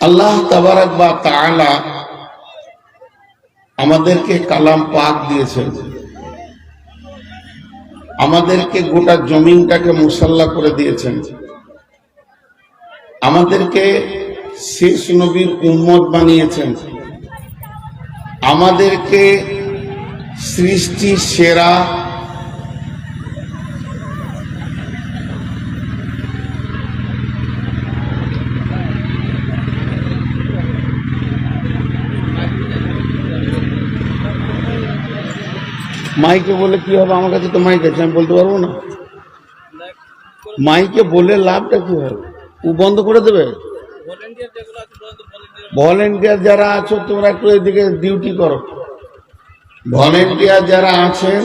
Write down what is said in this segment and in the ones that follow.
আল্লাহ তাবারাক ওয়া তাআলা আমাদেরকে কালাম পাক দিয়েছেন, আমাদেরকে গোটা জমিনটাকে মুসাল্লা করে দিয়েছেন, আমাদেরকে শেষ নবীর উম্মত বানিয়েছেন, আমাদেরকে সৃষ্টির সেরা মাইকে বলে কি হবে? আমার কাছে তো মাইক আছে, আমি বলতে পারবো না। মাইকে বলে লাভটা কি হবে? ও বন্ধ করে দেবে। ভলেন্টিয়ার যারা আছো তোমরা একটু এদিকে ডিউটি করো। ভলেন্টিয়ার যারা আছেন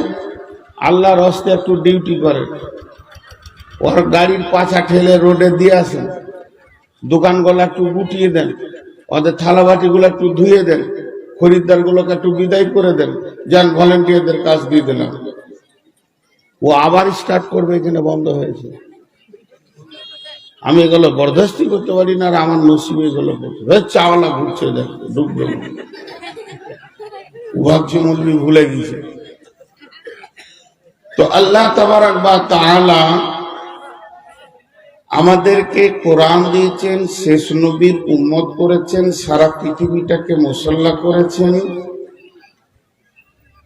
আল্লাহর হস্তে একটু ডিউটি করে, ওর গাড়ির পাছা ঠেলে রোডে দিয়ে আসেন, দোকানগুলো একটু গুটিয়ে দেন, ওদের থালাবাটিগুলো একটু ধুয়ে দেন, খরিদ্দারগুলোকে একটু বিদায় করে দেন, যান ভলেন্টিয়ারদের কাজ দিয়ে দিলাম। ও আবার স্টার্ট করবে, এখানে বন্ধ হয়েছে। আমি এগুলো বরদাস্তি করতে পারি না, আর আমার নসিবে এগুলো করতে চাওয়ালা ঘুরছে, দেখ ডুববে, ভাবছি মৌলবি ভুলে গেছে। তো আল্লাহ তাবারাক ওয়া তাআলা আমাদেরকে কোরআন দিয়েছেন, শেষ নবীর উম্মত করেছেন, সারা পৃথিবীটাকে মুসাল্লা করেছেন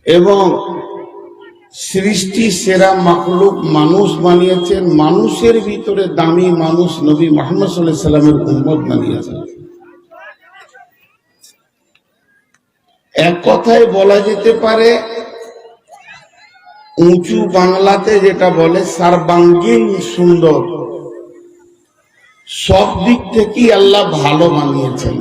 এবং সৃষ্টি সেরা মাখলুক মানুষ বানিয়েছেন। মানুষের ভিতরে দামি মানুষ নবী মুহাম্মদ সাল্লাল্লাহু আলাইহি সাল্লামের উম্মত বানিয়েছেন। এক কথায় বলা যেতে পারে, উঁচু বাংলাতে যেটা বলে সর্বাঙ্গীন সুন্দর, সব দিক থেকেই আল্লাহ ভালো বানিয়েছেন।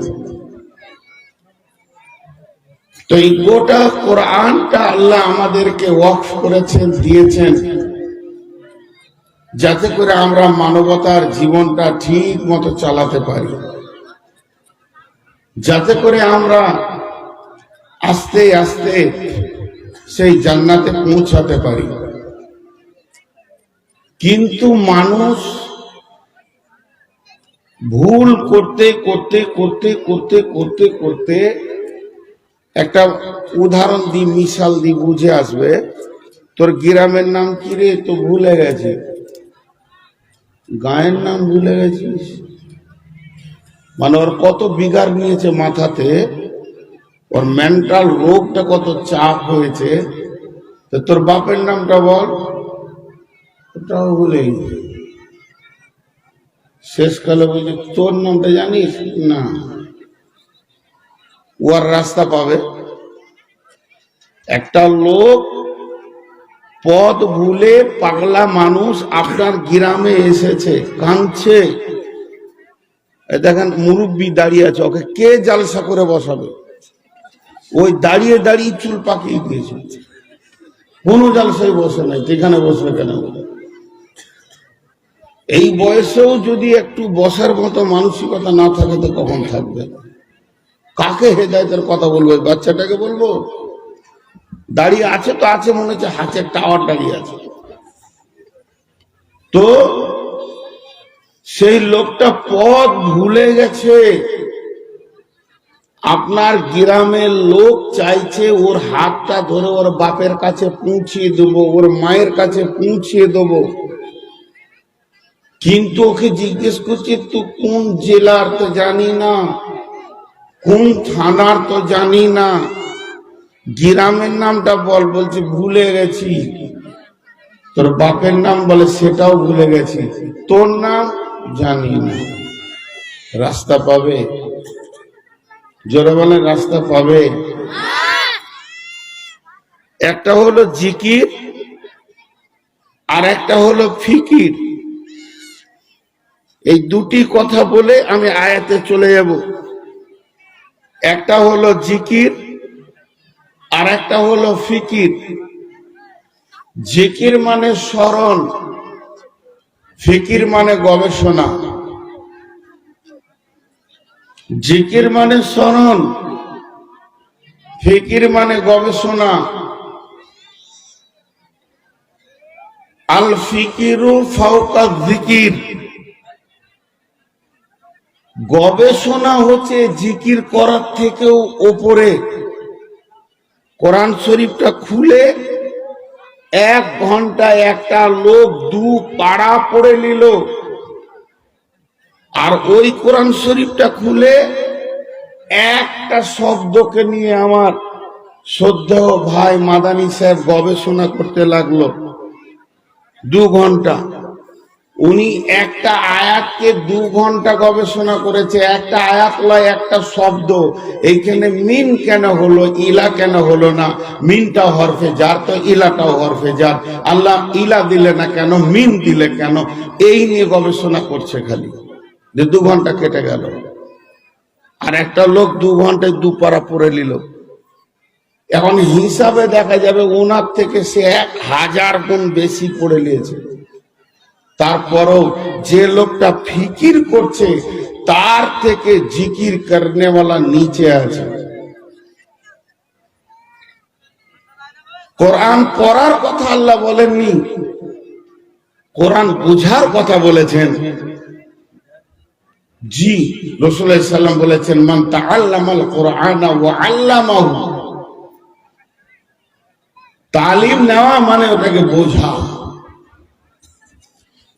তো এই গোটা কোরআনটা আল্লাহ আমাদেরকে ওয়াকফ করেছেন, দিয়েছেন, যাতে করে আমরা মানবতার জীবনটা ঠিক মতো চালাতে পারি, যাতে করে আমরা আস্তে আস্তে সেই জান্নাতে পৌঁছাতে পারি। কিন্তু মানুষ ভুল করতে করতে করতে করতে করতে করতে, একটা উদাহরণ দি, মিশাল দি, বুঝে আসবে। তোর গ্রামের নাম কি রে? তো ভুলে গেছি। গায়ের নাম ভুলে গেছিস? মানে ওর কত বিগার নিয়েছে মাথাতে, ওর মেন্টাল রোগটা কত চাপ হয়েছে। তো তোর বাপের নামটা বল, ওটাও ভুলে গেছি। শেষকালে বলছে তোর নামটা জানিস না, ওর রাস্তা পাবে। একটা লোক পথ ভুলে, পাগলা মানুষ আপনার গ্রামে এসেছে, কাঁদছে, দেখেন মুরব্বি দাঁড়িয়ে আছে, ওকে কে জালসা করে বসাবে? ওই দাঁড়িয়ে দাঁড়িয়ে চুল পাকিয়ে দিয়েছে, কোনো জালসায় বসে নাই, এখানে বসবে কেন? এই বয়সেও যদি একটু বসার মতো মানসিকতা না থাকে তো কখন থাকবে? কাকে হেদায়েতের কথা বলবো? বাচ্চাটাকে বলবো? দাঁড়িয়ে আছে তো আছে, মনে হচ্ছে হাতের টাওয়ার দাঁড়িয়ে আছে। তো সেই লোকটা পথ ভুলে গেছে। আপনার গ্রামের লোক চাইছে ওর হাতটা ধরে ওর বাপের কাছে পৌঁছিয়ে দেবো, ওর মায়ের কাছে পৌঁছিয়ে দেবো, কিন্তু ওকে জিজ্ঞেস করছে তুই কোন জেলার? তো জানি না। কোন থানার? তো জানি না। গ্রামের নামটা বল, বলছে ভুলে গেছি। তোর বাপের নাম? বলে সেটাও ভুলে গেছি। তোর নাম? জানি না। রাস্তা পাবে? জোরে বলে, রাস্তা পাবে? একটা হলো জিকির আর একটা হলো ফিকির। এই দুটি কথা বলে আমি আয়াতে চলে যাব। একটা হলো জিকির আর একটা হলো ফিকির। জিকির মানে স্মরণ, ফিকির মানে গবেষণা। জিকির মানে স্মরণ, ফিকির মানে গবেষণা। আল ফিকিরু ফাওকা যিকির, গবেষণা হচ্ছে জিকির করার থেকেও ওপরে। কোরআন শরীফটা খুলে 1 ঘন্টা একটা লোক 2 পারা পড়ে নিল, আর ওই কোরআন শরীফটা খুলে একটা শব্দকে নিয়ে আমার শ্রদ্ধেয় ভাই মাদানী সাহেব গবেষণা করতে লাগলো 2 ঘন্টা। উনি একটা আয়াতকে 2 ঘন্টা গবেষণা করেছে। একটা আয়াত লয়, একটা শব্দ, এইখানে মিন কেন হলো, ইলা কেন হলো না? মিনটা হরফে জার, তো ইলাটাও হরফে জার, আল্লাহ ইলা দিলে না কেন, মিন দিলে কেন? এই নিয়ে গবেষণা করছে খালি, যে 2 ঘন্টা কেটে গেল। আর একটা লোক 2 ঘন্টায় 2 পারা পড়ে নিল। এখন হিসাবে দেখা যাবে ওনার থেকে সে 1000 গুণ বেশি পড়ে নিয়েছে। তারপরও যে লোকটা ফিকির করছে তার থেকে জিকির করনেওয়ালা নিচে আছে। কোরআন পড়ার কথা আল্লাহ বলেননি, কোরআন বুঝার কথা বলেছেন। জি, রাসূলুল্লাহ সাল্লাল্লাহু আলাইহি ওয়াসাল্লাম বলেছেন, মান তাআল্লামাল কুরআনা ওয়া আল্লামাহু। তালিম নেওয়া মানে ওটাকে বোঝা।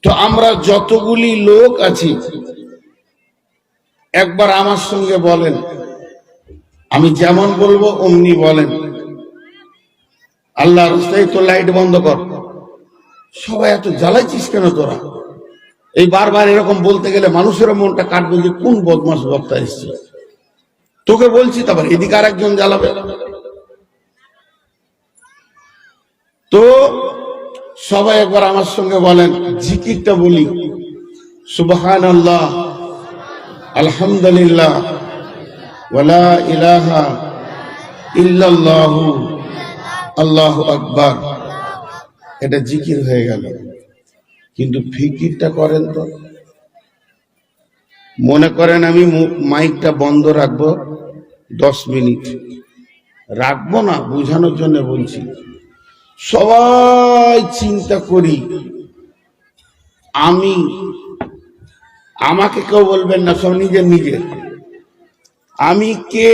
তো আমরা যতগুলি লোক আছি, একবার আমার সঙ্গে বলেন, আমি যেমন বলবো অমনি বলেন। আল্লাহর রাস্তায় তো লাইট বন্ধ কর। সবাই এত জ্বালাইছিস কেন তোরা? এই বারবার এরকম বলতে গেলে মানুষের মনটা কাটবে যে কোন বদমাস বক্তা এসছে। তোকে বলছি, তারপর এদিকে আর একজন জ্বালাবে। তো সবাই একবার আমার সঙ্গে বলেন, জিকিরটা বলি, সুবহানাল্লাহ, আলহামদুলিল্লাহ, ওয়ালা ইলাহা ইল্লাল্লাহু, আল্লাহু আকবার। এটা জিকির হয়ে গেল। কিন্তু ফিকিরটা করেন তো। মনে করেন আমি মাইকটা বন্ধ রাখবো 10 মিনিট, রাখবো না, বোঝানোর জন্য বলছি। সবাই চিন্তা করি, আমাকে কেউ বলবেন না, সব নিজের নিজের। আমি কে,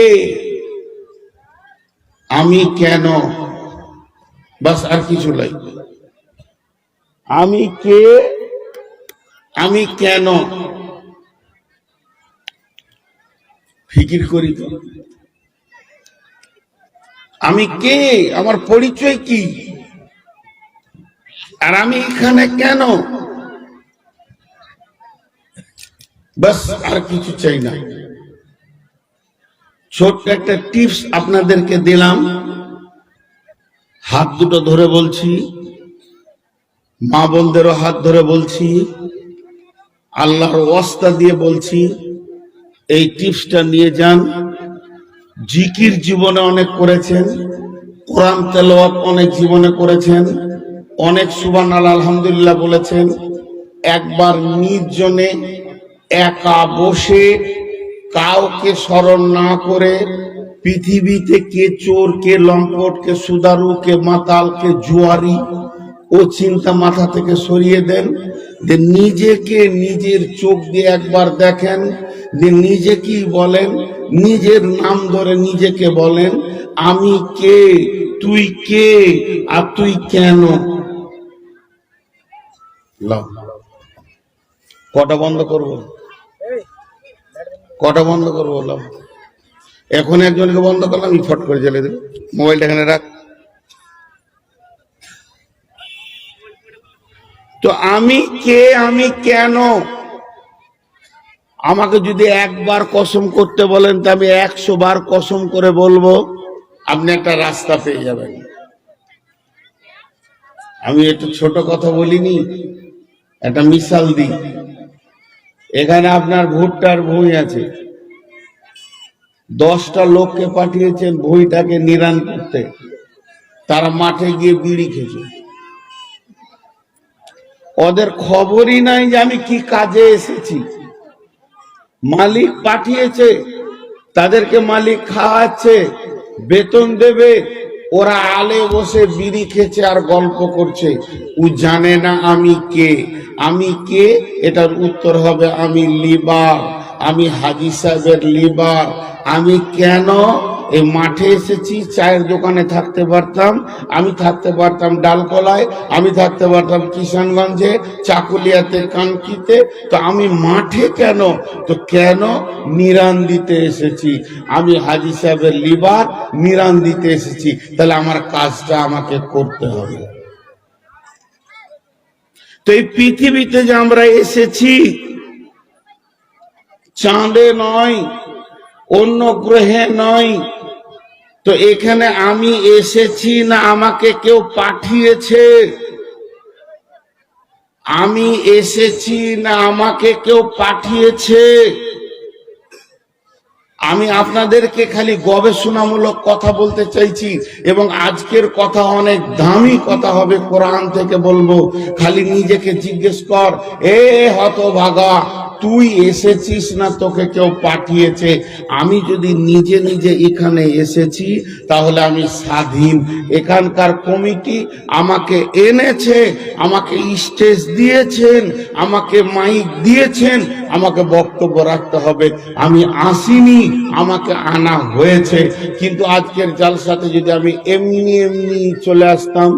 আমি কেন, বাস, আর কিছু নাই। আমি কে, আমি কেন, ফিকির করি তো। আমি কে, আমার পরিচয় কি, আর আমি এখানে কেন, বাস, আর কিছু চাই না। ছোট্ট একটা টিপস আপনাদেরকে দিলাম। হাত দুটো ধরে বলছি, মা বোনদেরও হাত ধরে বলছি, আল্লাহর ওয়াস্তা দিয়ে বলছি, এই টিপসটা নিয়ে যান। জিকির জীবনে অনেক করেছেন, কোরআন তেলাওয়াত অনেক জীবনে করেছেন, অনেক সুবহানাল্লাহ আলহামদুলিল্লাহ বলেছেন। একবার নির্জনে একা বসে কাউকে স্মরণ না করে, পৃথিবীতে কে চোর, কে লম্পট, কে সুদারু, কে মাতাল, কে জুয়ারি, ও চিন্তা মাথা থেকে সরিয়ে দেন। যে নিজেকে নিজের চোখ দিয়ে একবার দেখেন, যে নিজে কি বলেন, নিজের নাম ধরে নিজেকে বলেন, আমি কে, তুই কে, আর তুই কেন। কটা বন্ধ করবো, কটা বন্ধ করবো? এখন একজনকে বন্ধ করলাম, ফট করে জ্বালিয়ে দেবে। মোবাইলটা এখানে রাখ। তো আমি কে, আমি কেন, আমাকে যদি একবার কসম করতে বলেন তা আমি 100 বার কসম করে বলবো, আপনি একটা রাস্তা পেয়ে যাবেন। আমি একটু ছোট কথা বলিনি, একটা মিসাল দিই। এখানে আপনার ভুট্টার ভুঁই আছে, 10টা লোককে পাঠিয়েছেন ভুঁইটাকে নিরান করতে। তারা মাঠে গিয়ে বিড়ি খেয়েছে। ওদের খবরই নাই যে আমি কি কাজে এসেছি। মালিক পাঠিয়েছে, তাদেরকে মালিক খাওয়াচ্ছে, বেতন দেবে, ওরা আলে বসে বিড়ি খেছে আর গল্প করছে। ও জানে না আমি কে। আমি কে, এটার উত্তর হবে আমি লিবার। আমি হাজি সাহেবের লিবার। আমি কেন এই মাঠে এসেছি? চায়ের দোকানে থাকতে পারতাম, আমি থাকতে পারতাম ডালকলায়, আমি থাকতে পারতাম কিষানগঞ্জে, চাকুলিয়াতে, কানকিতে, তো আমি মাঠে কেন? তো কেন? নিরান দিতে এসেছি। আমি হাজি সাহেবের লিবার, নিরান দিতে এসেছি, তাহলে আমার কাজটা আমাকে করতে হবে। তো এই পৃথিবীতে যে আমরা এসেছি, চাঁদে নয়, অন্য গ্রহে নয়, তো এখানে আমি এসেছি না আমাকে কেউ পাঠিয়েছে? আমি এসেছি না আমাকে কেউ পাঠিয়েছে? আমি আপনাদেরকে খালি গবেষণামূলক কথা বলতে চাইছি, এবং আজকের কথা অনেক দামি কথা হবে, কোরআন থেকে বলবো। খালি নিজেকে জিজ্ঞেস কর, এ হতভাগা, তুই এসেছিস না তোকে কেউ পাঠিয়েছে? আমি যদি নিজে নিজে এখানে এসেছি তাহলে আমি স্বাধীন। এখানকার কমিটি আমাকে এনেছে, আমাকে স্টেজ দিয়েছেন, আমাকে মাইক দিয়েছেন, আমাকে বক্তব্য রাখতে হবে। আমি আসিনি, আমাকে আনা হয়েছে। কিন্তু আজকের জালসাতে যদি আমি এমনি এমনি চলে আসতাম,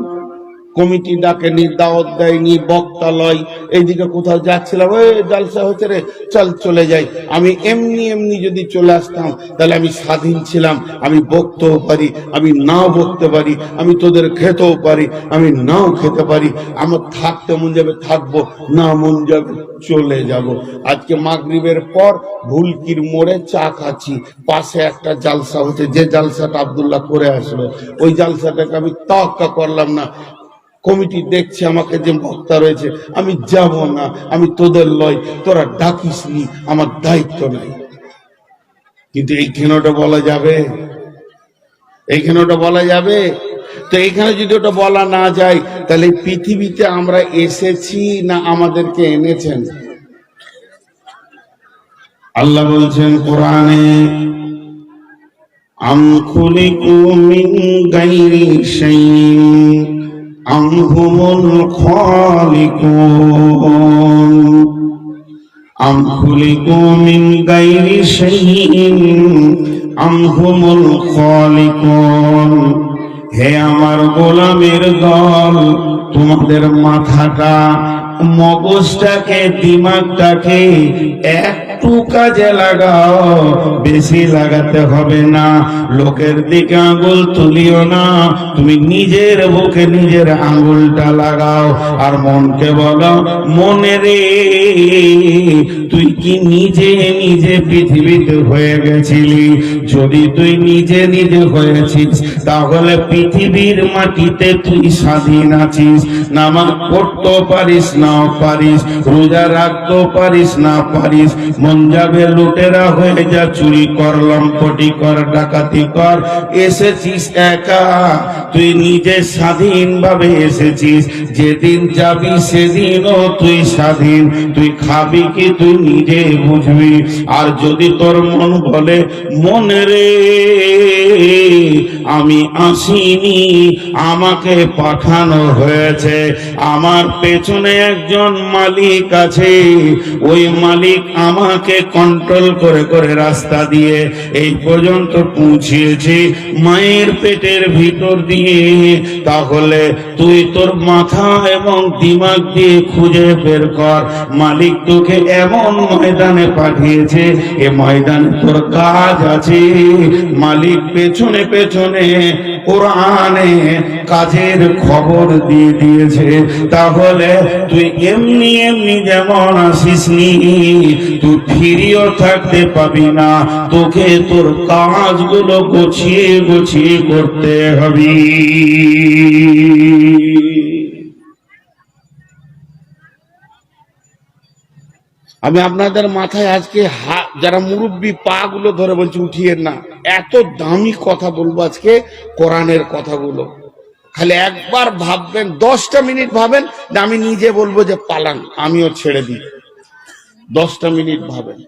কমিটি ডাকেনি, দাওয়াত দেয়নি, বক্তা লয়, এইদিকে কোথাও যাচ্ছিলাম, ওই জালসা হচ্ছে রে, চল চলে যাই, আমি এমনি এমনি যদি চলে আসতাম, তাহলে আমি স্বাধীন ছিলাম। আমি বকতেও পারি, আমি নাও বকতে পারি, আমি তোদের খেতেও পারি, আমি নাও খেতে পারি। আমার থাকতে মন যাবে থাকবো, না মন যাবে চলে যাব। আজকে মাগরিবের পর ভুলকির মোড়ে চা খাচ্ছি, পাশে একটা জালসা হচ্ছে, যে জালসাটা আব্দুল্লাহ করে আসলো, ওই জালসাটাকে আমি তাওয়াক্কা করলাম না। কমিটি দেখছে আমাকে যে বক্তা রয়েছে, আমি যাব না, আমি তোদের লয়, তোরা ডাকিস নি, আমার দায়িত্ব নাই। কিন্তু এইখানে ওটা বলা যাবে? এইখানে ওটা বলা যাবে? তো এইখানে যদি ওটা বলা না যায়, তাহলে পৃথিবীতে আমরা এসেছি না আমাদেরকে এনেছেন? আল্লাহ বলছেন কোরআনে, আম খুলিকু মিন গায়রি শাইইন আম হুমুল খালিকুন, আম খুলিকু মিন গায়রি শাইইন আম হুমুল খালিকুন। হে আমার গোলামের দল, তোমাদের মাথাটা, মগজটাকে, দিমাগটাকে একটু কাজে লাগাও, বেশি লাগাতে হবে না। লোকের দিকে আঙুল তুলিও না, তুমি নিজের বুকে নিজের আঙুলটা লাগাও। আর মনকে বলো, মনে রে, তুই কি নিজে নিজে পৃথিবীতে হয়ে গেছিলি? যদি তুই নিজে নিজে হয়েছিস, তাহলে পৃথিবীর মাটিতে তুই স্বাধীন আছিস। নামাজ পড়তেও পারিস নাও পারিস, রোজা রাখতেও পারিস না পারিস, মন যাবে লুটেরা হয়ে যা, চুরি কর, লম্পটি কর, ডাকাতি কর। এসেছিস একা, তুই নিজে স্বাধীন ভাবে এসেছিস। যেদিন যাবি সেদিনও তুই স্বাধীন। তুই খাবি কি তুই নিজে বুঝবি। আর যদি তোর মন বলে, মনে রে, আমি আসিনি, আমাকে পাঠানো হয়েছে, আমার পেছনে একজন মালিক আছে, ওই মালিক আমাকে কন্ট্রোল করে করে রাস্তা দিয়ে এই পর্যন্ত পৌঁছিয়েছে, মায়ের পেটের ভিতর দিয়ে, তাহলে তুই তোর মাথা এবং দিমাগ দিয়ে খুঁজে বের কর, মালিক তোকে এমন ময়দানে পাঠিয়েছে, এ ময়দানে তোর কাজ আছে। মালিক পেছনে পেছনে কোরআনে কাজের খবর দিয়ে দিয়েছে। তাহলে তুই এমনি এমনি যেমন আসিসনি, তুই ফিরিও থাকতে পাবি না, তোকে তোর কাজগুলো গুছিয়ে গুছিয়ে করতে হবে। আমি আপনাদের মাথায় আজকে যারা মুরব্বী, পা গুলো ধরে বলছি উঠিয়েন না, এত দামি কথা বলবো আজকে, কোরআনের কথাগুলো। খালি একবার ভাববেন, 10টা মিনিট ভাবেন, আমি নিজে বলবো যে পালান, আমিও ছেড়ে দিই। 10টা মিনিট ভাবেন।